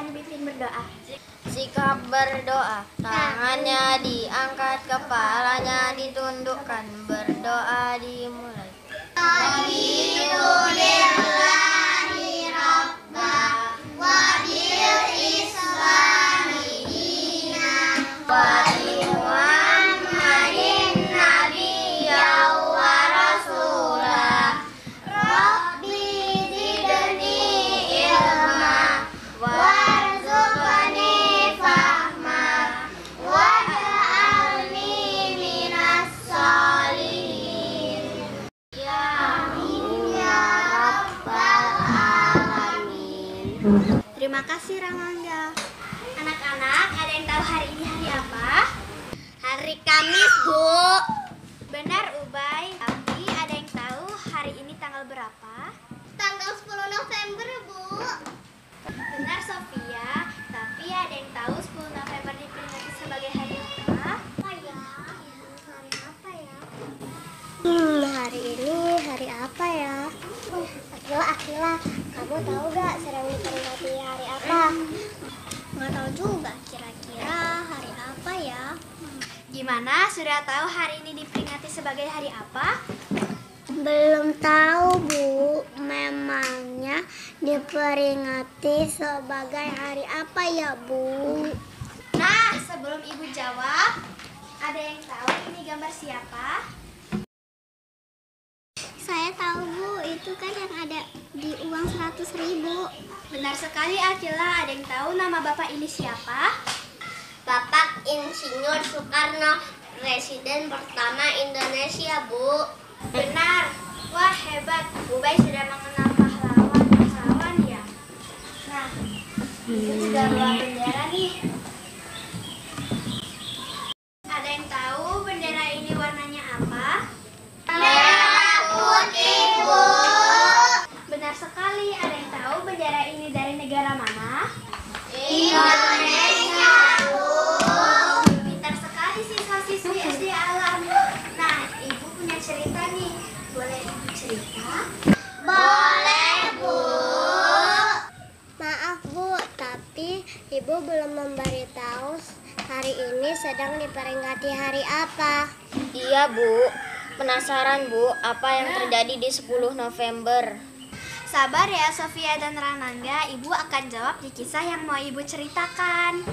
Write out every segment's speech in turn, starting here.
akan dipimpin berdoa. Sikap berdoa, tangannya diangkat, kepalanya ditundukkan, berdoa dimulai. Alhamdulillahi Rabbah wa bil Islami dina wa bi Muhammadin nabiyyan wa rasulah. Rabbi zidni ilma warzuqni fahma waj'alni minas sholihin. Ya amin ya rabbal alamin. Terima kasih Ramangga. Anak-anak, ada yang tahu hari ini hari apa? Hari Kamis, Bu. Benar, Ubay. Tapi ada yang tahu hari ini tanggal berapa? Tanggal 10 November, Bu. Benar, Sofia. Tapi ada yang tahu 10 November diperingati sebagai hari apa? Hari apa ya? Hari ini hari apa ya? Akila, kamu tahu gak sedang diperingati hari apa? Nggak tahu juga, kira-kira hari apa ya? Gimana, sudah tahu hari ini diperingati sebagai hari apa? Belum tahu, Bu. Memangnya diperingati sebagai hari apa ya, Bu? Nah, sebelum Ibu jawab, ada yang tahu ini gambar siapa? Saya tahu, Bu. Itu kan yang ada di uang 100.000. Benar sekali, Akila. Ada yang tahu nama Bapak ini siapa? Bapak Insinyur Soekarno, Presiden pertama Indonesia, Bu. Benar. Wah, hebat. Ubay sudah mengenal pahlawan ya. Nah, Ibu sudah bawa bendera nih. Ada yang tahu bendera ini warnanya apa? Merah putih, Bu. Benar sekali. Ada yang tahu bendera ini dari negara mana? Indonesia, Bu. Pintar sekali siswa-siswi SD Alam. Nah, Ibu punya cerita nih. Boleh Ibu cerita? Boleh, Bu. Maaf, Bu, tapi Ibu belum memberitahu hari ini sedang diperingati hari apa. Iya, Bu. Penasaran, Bu, apa yang terjadi di 10 November? Sabar ya Sofia dan Ranangga, Ibu akan jawab di kisah yang mau Ibu ceritakan.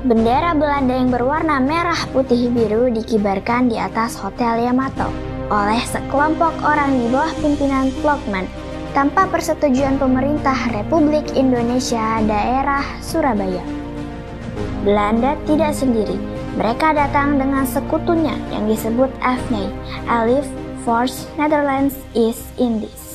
Bendera Belanda yang berwarna merah, putih, biru dikibarkan di atas Hotel Yamato oleh sekelompok orang di bawah pimpinan Plockman tanpa persetujuan pemerintah Republik Indonesia daerah Surabaya. Belanda tidak sendiri, mereka datang dengan sekutunya yang disebut AFNI, Allied Force Netherlands East Indies.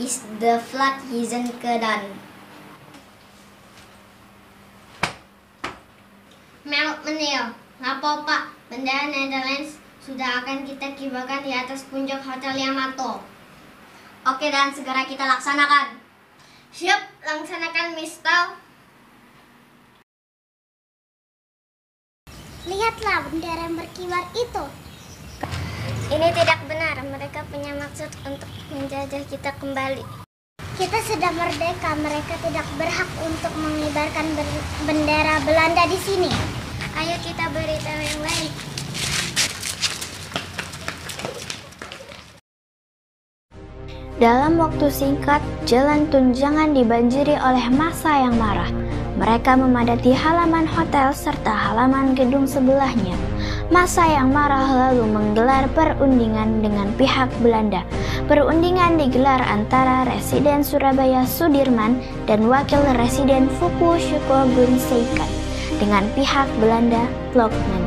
Is the flag gesenkedan? Menil, ngapa Pak? Bendera Netherlands sudah akan kita kibarkan di atas puncak Hotel Yamato. Oke, dan segera kita laksanakan. Siap, laksanakan, Mister. Lihatlah bendera yang berkibar itu. Ini tidak benar, mereka punya maksud untuk menjajah kita kembali. Kita sudah merdeka, mereka tidak berhak untuk mengibarkan bendera Belanda di sini. Ayo kita beritahu yang lain. Dalam waktu singkat, jalan Tunjangan dibanjiri oleh massa yang marah. Mereka memadati halaman hotel serta halaman gedung sebelahnya. Massa yang marah lalu menggelar perundingan dengan pihak Belanda. Perundingan digelar antara Residen Surabaya Sudirman dan Wakil Residen Fukuoka Gunseikan dengan pihak Belanda Plockman.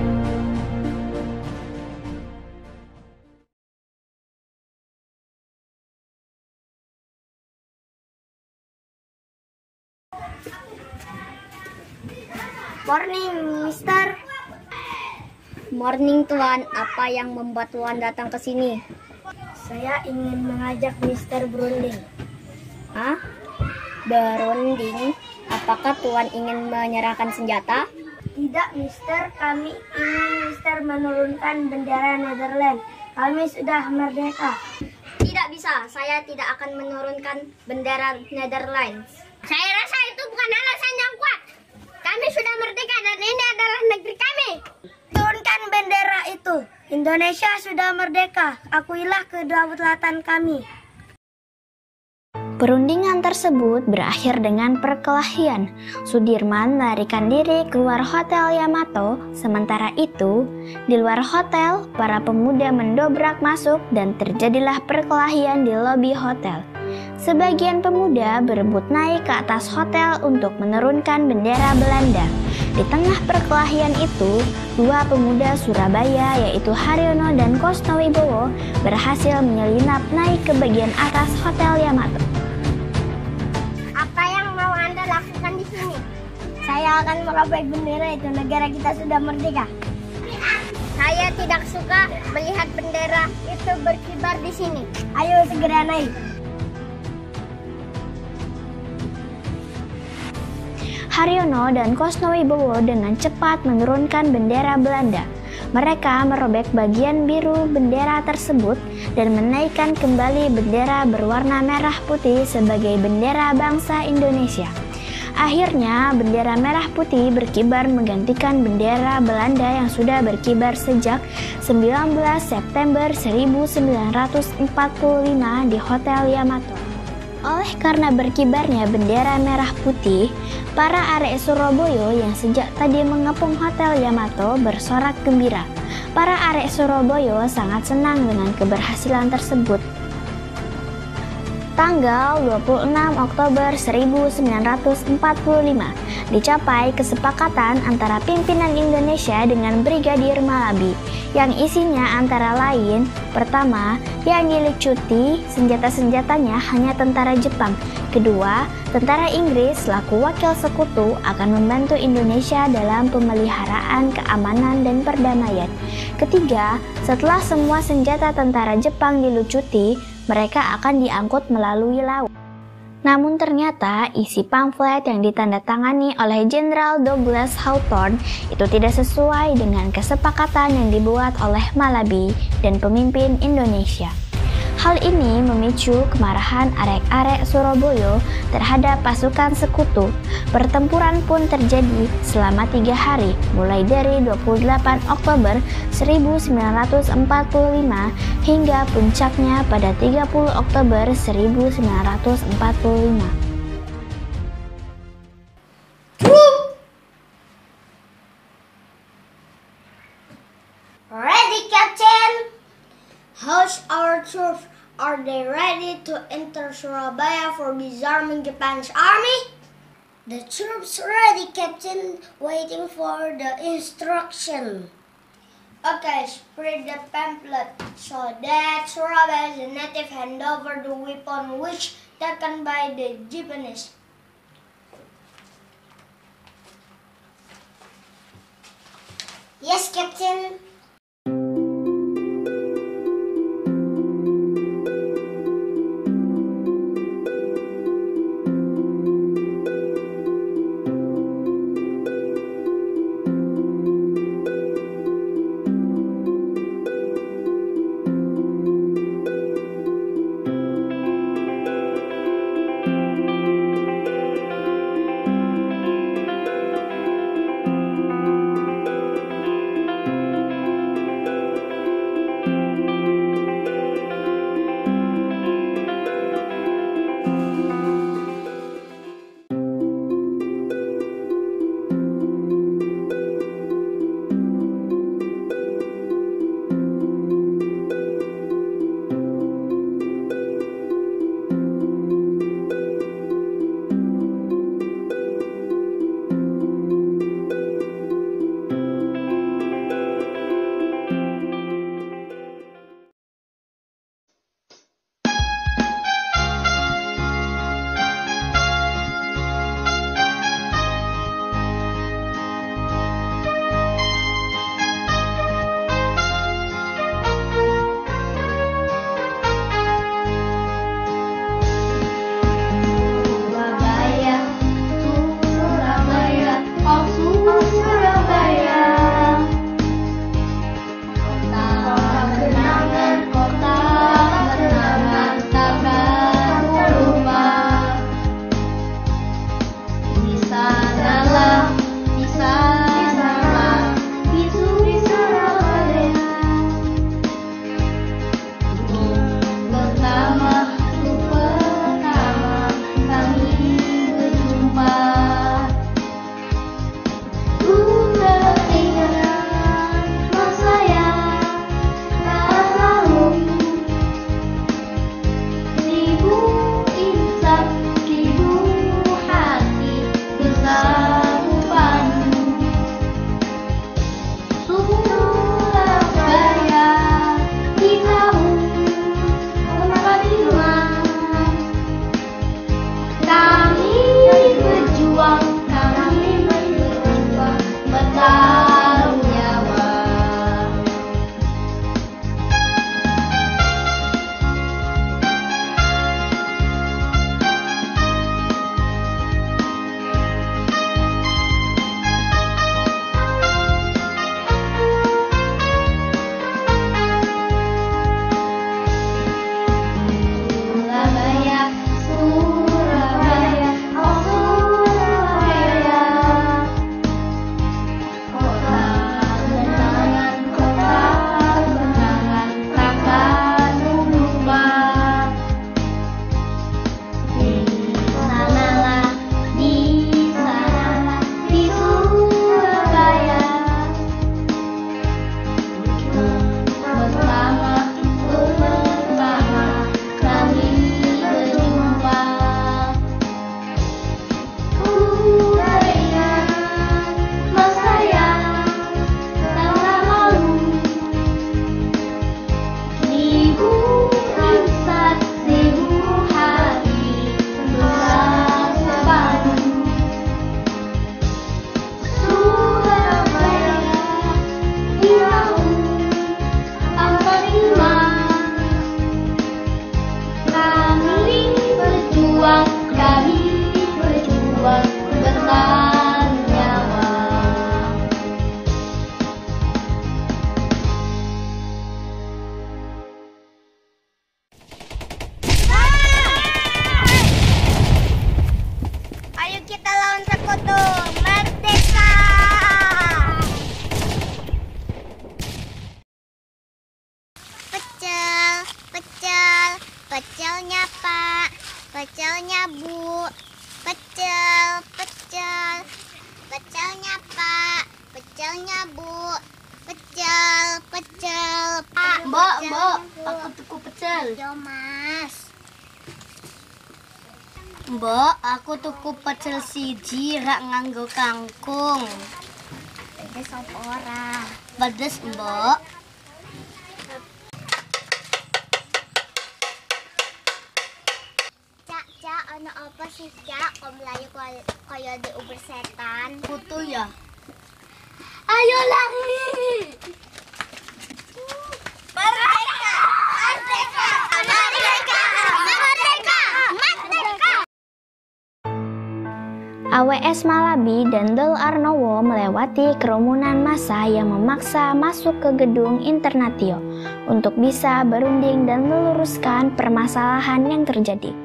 Morning, Mister. Morning, Tuan. Apa yang membuat Tuan datang ke sini? Saya ingin mengajak Mister berunding. Hah? Berunding? Apakah Tuan ingin menyerahkan senjata? Tidak, Mister. Kami ingin Mister menurunkan bendera Netherlands. Kami sudah merdeka. Tidak bisa. Saya tidak akan menurunkan bendera Netherlands. Saya rasa itu bukan alasan yang kuat. Kami sudah merdeka dan ini adalah negeri kami. Turunkan bendera itu. Indonesia sudah merdeka. Akuilah kedaulatan kami. Perundingan tersebut berakhir dengan perkelahian. Sudirman melarikan diri keluar Hotel Yamato. Sementara itu, di luar hotel, para pemuda mendobrak masuk dan terjadilah perkelahian di lobi hotel. Sebagian pemuda berebut naik ke atas hotel untuk menurunkan bendera Belanda. Di tengah perkelahian itu, dua pemuda Surabaya yaitu Haryono dan Kosno Wibowo berhasil menyelinap naik ke bagian atas Hotel Yamato. Apa yang mau Anda lakukan di sini? Saya akan merobek bendera itu. Negara kita sudah merdeka. Saya tidak suka melihat bendera itu berkibar di sini. Ayo segera naik. Haryono dan Kosno Wibowo dengan cepat menurunkan bendera Belanda. Mereka merobek bagian biru bendera tersebut dan menaikkan kembali bendera berwarna merah putih sebagai bendera bangsa Indonesia. Akhirnya, bendera merah putih berkibar menggantikan bendera Belanda yang sudah berkibar sejak 19 September 1945 di Hotel Yamato. Oleh karena berkibarnya bendera merah putih, para arek Surabaya yang sejak tadi mengepung Hotel Yamato bersorak gembira. Para arek Surabaya sangat senang dengan keberhasilan tersebut. Tanggal 26 Oktober 1945, dicapai kesepakatan antara pimpinan Indonesia dengan Brigadir Malabi, yang isinya antara lain, pertama, yang dilicuti senjata-senjatanya hanya tentara Jepang. Kedua, tentara Inggris selaku wakil sekutu akan membantu Indonesia dalam pemeliharaan keamanan dan perdamaian. Ketiga, setelah semua senjata tentara Jepang dilucuti, mereka akan diangkut melalui laut. Namun ternyata isi pamflet yang ditandatangani oleh Jenderal Douglas Hawthorne itu tidak sesuai dengan kesepakatan yang dibuat oleh Malabi dan pemimpin Indonesia. Hal ini memicu kemarahan arek-arek Surabaya terhadap pasukan sekutu. Pertempuran pun terjadi selama 3 hari, mulai dari 28 Oktober 1945 hingga puncaknya pada 30 Oktober 1945. Ready, Captain? How's our troops? Are they ready to enter Surabaya for disarming Japan's army? The troops ready, Captain, waiting for the instruction. Okay, spread the pamphlet so that Surabaya, the native, hand over the weapon which taken by the Japanese. Yes, Captain. Pecelnya, Bu. Pecel, pecel. Pecelnya, Pak. Pecelnya, Bu. Pecel, pecel, Pak. Mbak, Pecelnya, Mbak, Bu. aku tuku pecel. Yo, Mas. Mbak, aku tuku pecel siji rak nganggo kangkung. Pedes apa ora? Pedes, Mbak. Cak, ono apa sih, Cak? Kok melayu kaya diuber setan? Kutu ya. Ayo lari. Merdeka! Merdeka! Merdeka! Merdeka! Merdeka! AWS Malabi dan Dol Arnowo melewati kerumunan massa yang memaksa masuk ke gedung Internatio untuk bisa berunding dan meluruskan permasalahan yang terjadi.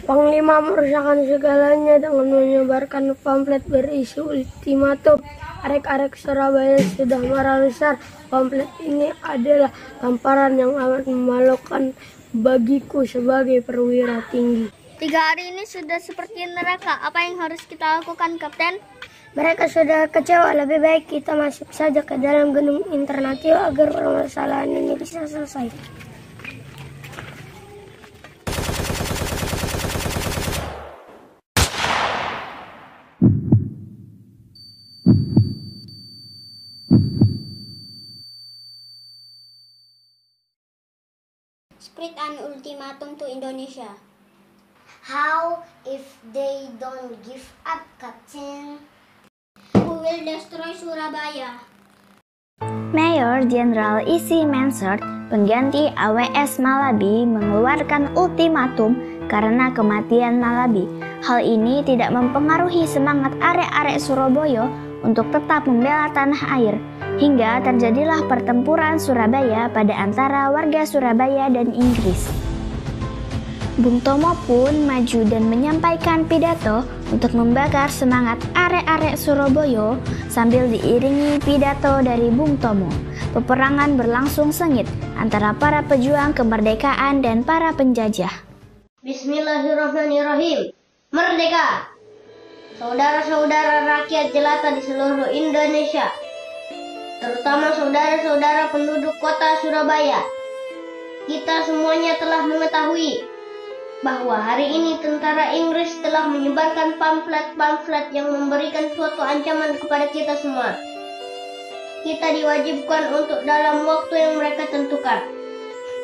Panglima merusakan segalanya dengan menyebarkan pamflet berisi ultimatum. Arek-arek Surabaya sudah marah besar. Pamflet ini adalah tamparan yang amat memalukan bagiku sebagai perwira tinggi. 3 hari ini sudah seperti neraka. Apa yang harus kita lakukan, Kapten? Mereka sudah kecewa. Lebih baik kita masuk saja ke dalam gedung Internatio agar permasalahan ini bisa selesai. Spread an ultimatum to Indonesia. How if they don't give up, Captain? We will destroy Surabaya. Mayor Jenderal Isi Mensert, pengganti AWS Malabi, mengeluarkan ultimatum karena kematian Malabi. Hal ini tidak mempengaruhi semangat arek-arek Surabaya untuk tetap membela tanah air, hingga terjadilah pertempuran Surabaya pada antara warga Surabaya dan Inggris. Bung Tomo pun maju dan menyampaikan pidato untuk membakar semangat arek-arek Surabaya sambil diiringi pidato dari Bung Tomo. Peperangan berlangsung sengit antara para pejuang kemerdekaan dan para penjajah. Bismillahirrahmanirrahim. Merdeka! Saudara-saudara rakyat jelata di seluruh Indonesia, terutama saudara-saudara penduduk kota Surabaya, kita semuanya telah mengetahui bahwa hari ini tentara Inggris telah menyebarkan pamflet-pamflet yang memberikan suatu ancaman kepada kita semua. Kita diwajibkan untuk dalam waktu yang mereka tentukan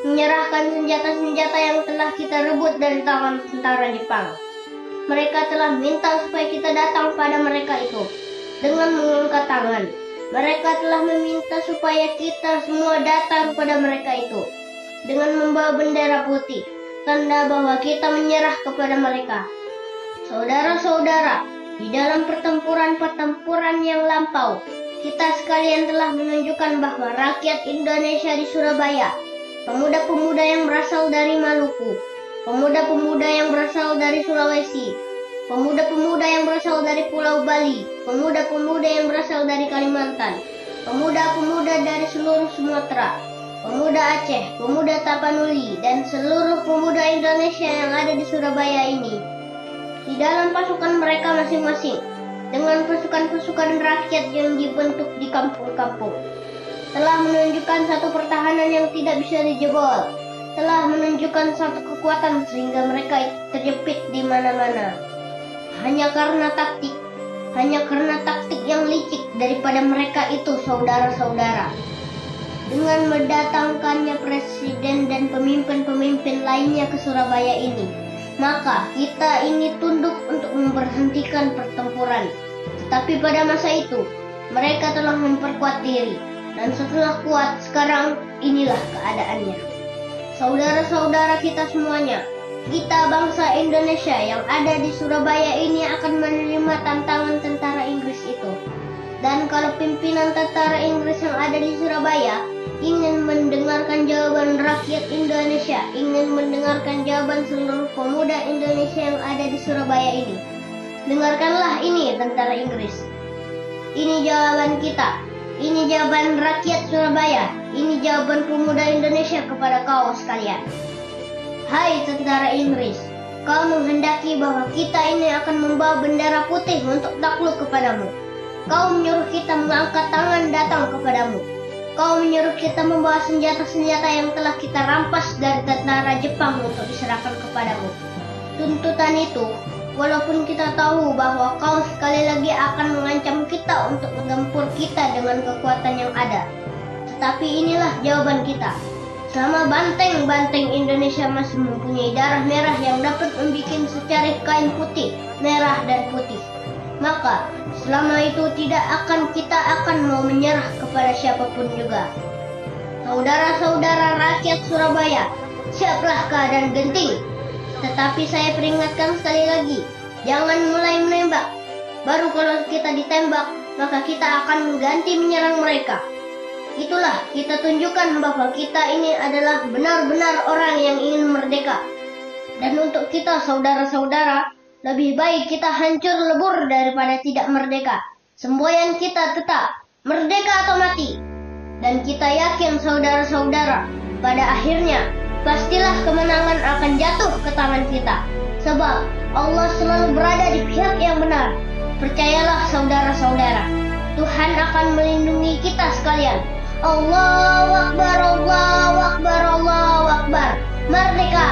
menyerahkan senjata-senjata yang telah kita rebut dari tangan tentara Jepang. Mereka telah minta supaya kita datang pada mereka itu dengan mengangkat tangan. Mereka telah meminta supaya kita semua datang pada mereka itu dengan membawa bendera putih, tanda bahwa kita menyerah kepada mereka. Saudara-saudara, di dalam pertempuran-pertempuran yang lampau, kita sekalian telah menunjukkan bahwa rakyat Indonesia di Surabaya, pemuda-pemuda yang berasal dari Maluku, pemuda-pemuda yang berasal dari Sulawesi, pemuda-pemuda yang berasal dari Pulau Bali, pemuda-pemuda yang berasal dari Kalimantan, pemuda-pemuda dari seluruh Sumatera, pemuda Aceh, pemuda Tapanuli, dan seluruh pemuda Indonesia yang ada di Surabaya ini, di dalam pasukan mereka masing-masing, dengan pasukan-pasukan rakyat yang dibentuk di kampung-kampung, telah menunjukkan satu pertahanan yang tidak bisa dijebol, telah menunjukkan satu kekuatan sehingga mereka terjepit di mana-mana. Hanya karena taktik yang licik daripada mereka itu, saudara-saudara. Dengan mendatangkannya presiden dan pemimpin-pemimpin lainnya ke Surabaya ini, maka kita ini tunduk untuk memberhentikan pertempuran. Tetapi pada masa itu, mereka telah memperkuat diri, dan setelah kuat, sekarang inilah keadaannya. Saudara-saudara kita semuanya, kita bangsa Indonesia yang ada di Surabaya ini akan menerima tantangan tentara Inggris itu. Dan kalau pimpinan tentara Inggris yang ada di Surabaya ingin mendengarkan jawaban rakyat Indonesia, ingin mendengarkan jawaban seluruh pemuda Indonesia yang ada di Surabaya ini, dengarkanlah ini tentara Inggris. Ini jawaban kita, ini jawaban rakyat Surabaya, ini jawaban pemuda Indonesia kepada kau sekalian. Hai tentara Inggris, kau menghendaki bahwa kita ini akan membawa bendera putih untuk takluk kepadamu. Kau menyuruh kita mengangkat tangan datang kepadamu. Kau menyuruh kita membawa senjata-senjata yang telah kita rampas dari tentara Jepang untuk diserahkan kepadamu. Tuntutan itu, walaupun kita tahu bahwa kau sekali lagi akan mengancam kita untuk menggempur kita dengan kekuatan yang ada. Tetapi inilah jawaban kita. Selama banteng-banteng Indonesia masih mempunyai darah merah yang dapat membuat secarik kain putih, merah dan putih, maka selama itu kita akan mau menyerah kepada siapapun juga. Saudara-saudara rakyat Surabaya, siaplah keadaan genting. Tetapi saya peringatkan sekali lagi, jangan mulai menembak. Baru kalau kita ditembak, maka kita akan mengganti menyerang mereka. Itulah kita tunjukkan bahwa kita ini adalah benar-benar orang yang ingin merdeka. Dan untuk kita saudara-saudara, lebih baik kita hancur lebur daripada tidak merdeka. Semboyan kita tetap merdeka atau mati. Dan kita yakin saudara-saudara, pada akhirnya pastilah kemenangan akan jatuh ke tangan kita. Sebab Allah selalu berada di pihak yang benar. Percayalah saudara-saudara, Tuhan akan melindungi kita sekalian. Allahu Akbar, Allahu Akbar, Allahu Akbar. Merdeka!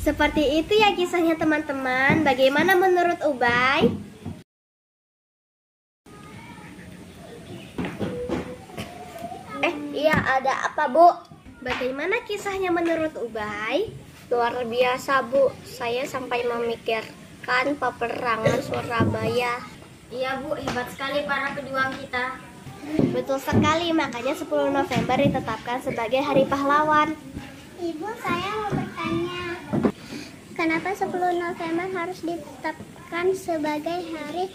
Seperti itu ya kisahnya teman-teman. Bagaimana menurut Ubay? Iya, ada apa, Bu? Bagaimana kisahnya menurut Ubay? Luar biasa, Bu. Saya sampai memikirkan peperangan Surabaya. Iya Bu, hebat sekali para pejuang kita. Betul sekali, makanya 10 November ditetapkan sebagai Hari Pahlawan. Ibu, saya mau bertanya. Kenapa 10 November harus ditetapkan sebagai Hari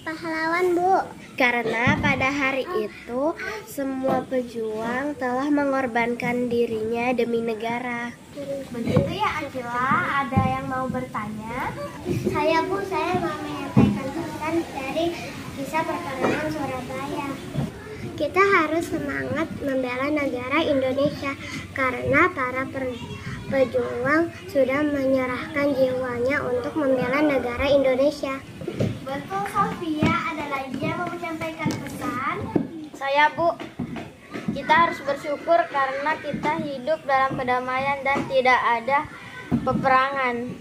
Pahlawan, Bu? Karena pada hari itu semua pejuang telah mengorbankan dirinya demi negara. Begitu ya Akila, ada yang mau bertanya? Saya mau menyampaikan pesan dari kisah perperangan Surabaya. Kita harus semangat membela negara Indonesia karena para pejuang sudah menyerahkan jiwanya untuk membela negara Indonesia. Betul Sofia, ada lagi yang mau menyampaikan pesan? Saya Bu, kita harus bersyukur karena kita hidup dalam kedamaian dan tidak ada peperangan.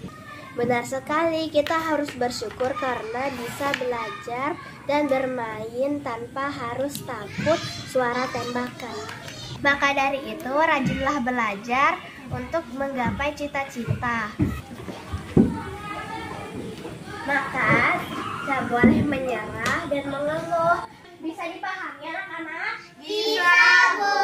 Benar sekali, kita harus bersyukur karena bisa belajar dan bermain tanpa harus takut suara tembakan. Maka dari itu, rajinlah belajar untuk menggapai cita-cita. Maka, tidak boleh menyerah dan mengeluh. Bisa dipahami anak-anak? Bisa, Bu.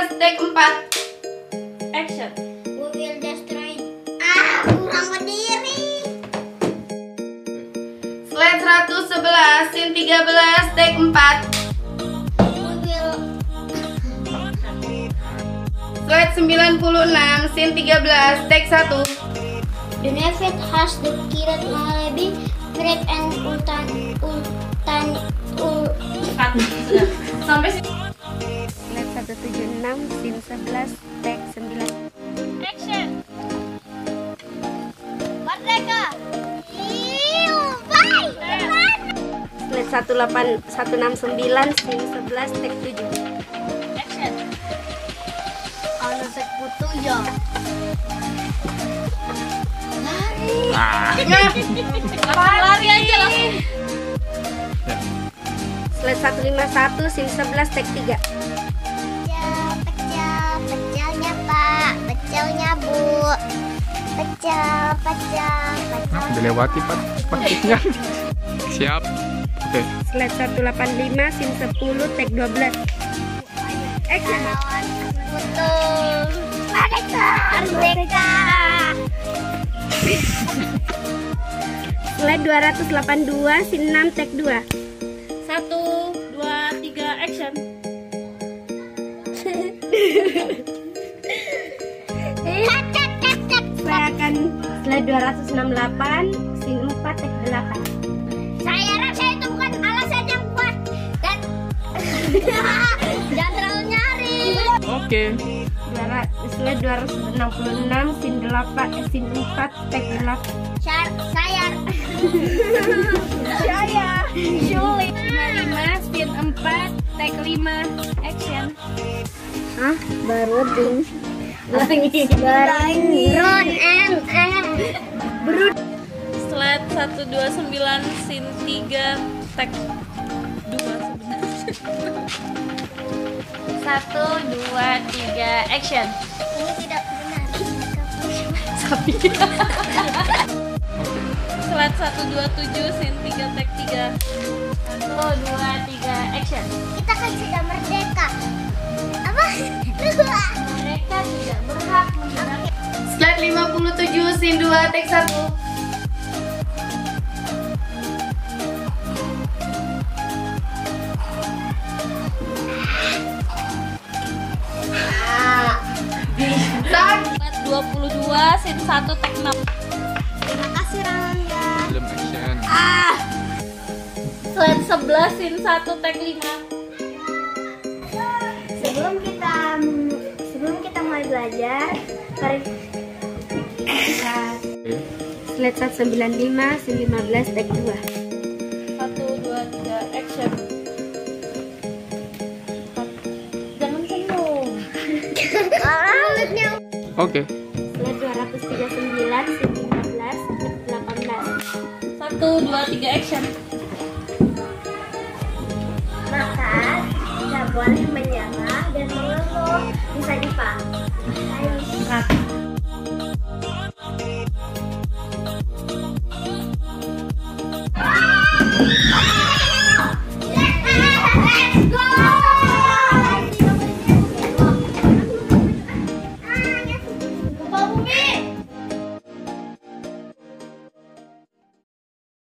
15, take 4. Action. We will destroy. Kurang berdiri. Slide 111, scene 13, take 4. We will. Slide 96, scene 13, take 1. The Nefit has the Kirat Malabi, Fred and Sampai sini. Slide 176, scene 11, take 9. Action. Merdeka. Slide 169, scene 11, take 7. Action. Ano sa puto ya? Lari aja langsung. Slide 151, scene 11, take 3. Pecelnya Pak, pecelnya Bu. Pecel. Dilewati paketnya. Siap. Oke. Slide 185, scene 10, take 12. Action. Betul. Merdeka. Slide 282, scene 6, take 2. 1, 2, 3, action. Saya akan slide 268, scene 4, take 8. Saya harap saya itu bukan alasan yang kuat dan jangan terlalu nyari. Oke. Slide 266, scene 8, scene 4, take 8. Saya Sulit. 55, scene 4, take 5, action. Hah? Baru ding. run and Slide 129, scene 3, take 2 sebenarnya. 1, 2, 3, action. ini tidak benar. Slide 127, scene 3, take 3. 1, 2, 3, action. Kita kan sudah merdeka. Apa? Mereka tidak berhak menggunakan. Slide 57, scene 2, take 1. Slide 22, scene 1, take 6. Terima kasih Rangga. Film action. Slide 11, scene 1, take 5. Sebelum kita mulai belajar, mari kita slide 195, scene 15, take 2. 1, 2, 3, action. Jangan senyum. Oke. Slide 239, scene 15, take 18. 1, 2, 3, action. Maka kita boleh